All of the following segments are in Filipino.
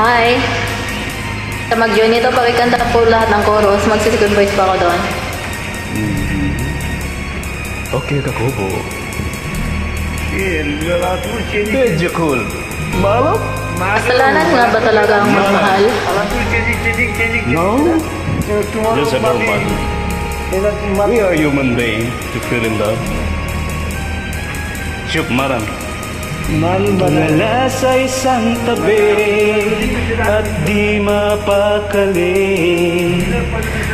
Hi. Sa mag-join nito, pakikanta po lahat ng chorus. Magsisigod voice pa ako doon. Okay का कोबो ये लगा तू चेनी बेजकुल मालूम Kasalanan nga ba talaga ang magmahal? लगा तू चेनी No. tomorrow Just a normal. We are human beings to feel in love. Syuk marang. Malala sa isang tabi at di mapakali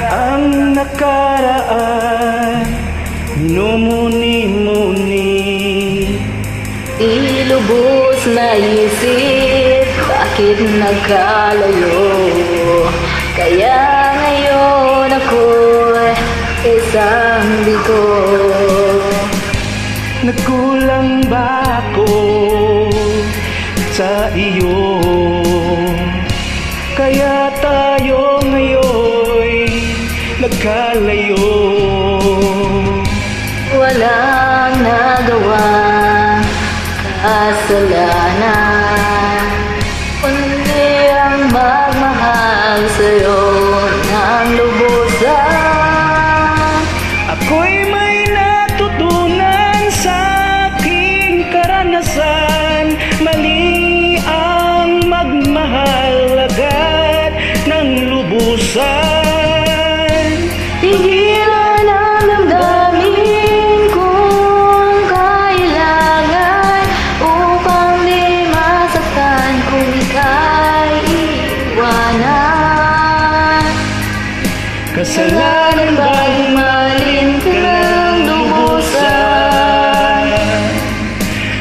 ang nakaraan, minumuni-muni. Ilubos na isip, bakit nagkalayo? Kaya ngayon ako'y isang bigo. Nagkulang ba ako sa iyo? Kaya tayo ngayon'y nagkalayo. Walang nagawa kasalanan, kundi ang magmahal sa'yo ng lubusan. Ako'y may natutunan sa aking karanasan. Mali ang magmahal agad ng lubusan. Tigilan ang damdamin kung kailangan, upang di masaktan kung ika'y iwanan. Kasalanan bang Mahalin ka ng lubusan,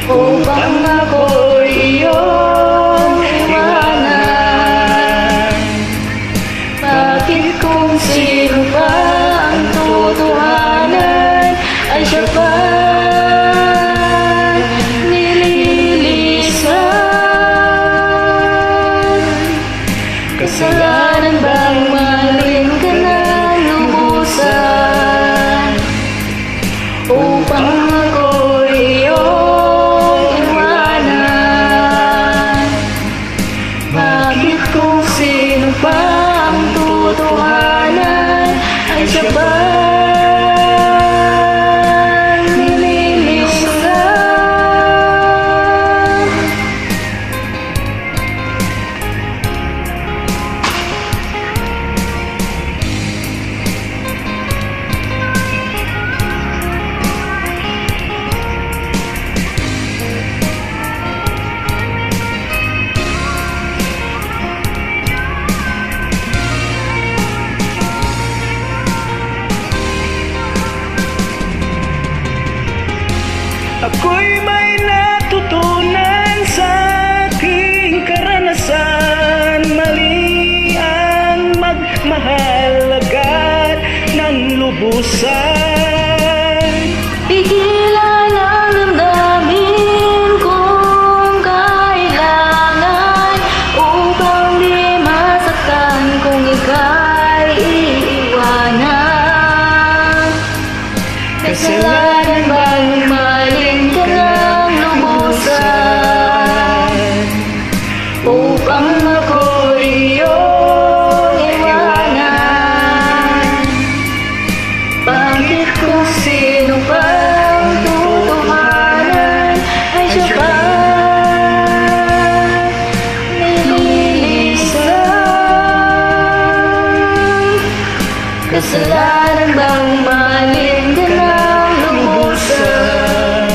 upang ako'y iyong iwanan? Bakit kung sino pa ang totohanan ay siya pa nililisan? Kasalanan bang mahalin ka ng lubusan, upang ako'y iyong iwanan? Bakit kung sino pa ang totohanan ay siya pa nililisan? Ako'y may natutunan sa aking karanasan. Mali ang magmahal agad ng lubusan. Pigilan ang damdamin kung kailangan, upang di masaktan kung ika'y iiwanan. Kasalanan bang mahalin ka ng lubusan, upang ako'y iyong iwanan? Bakit kung sino pa ang totohanan ay siya pa nililisan? Kasalanan bang mahalin ka ng lubusan,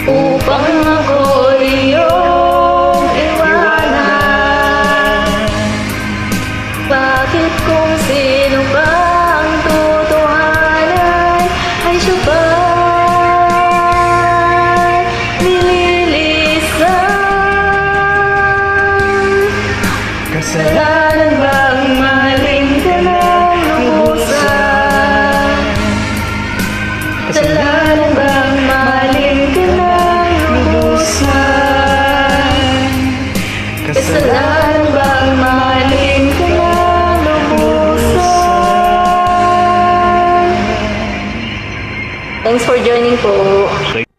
upang ako'y iyong iwanan? Bakit kung sino pa ang totohanan ay siya pa nililisan? Kasalanan bang mahalin ka ng lubusan? Kasalanan bang mahalin ka ng lubusan? Kasalanan bang mahalin ka ng lubusan? Thanks for joining po.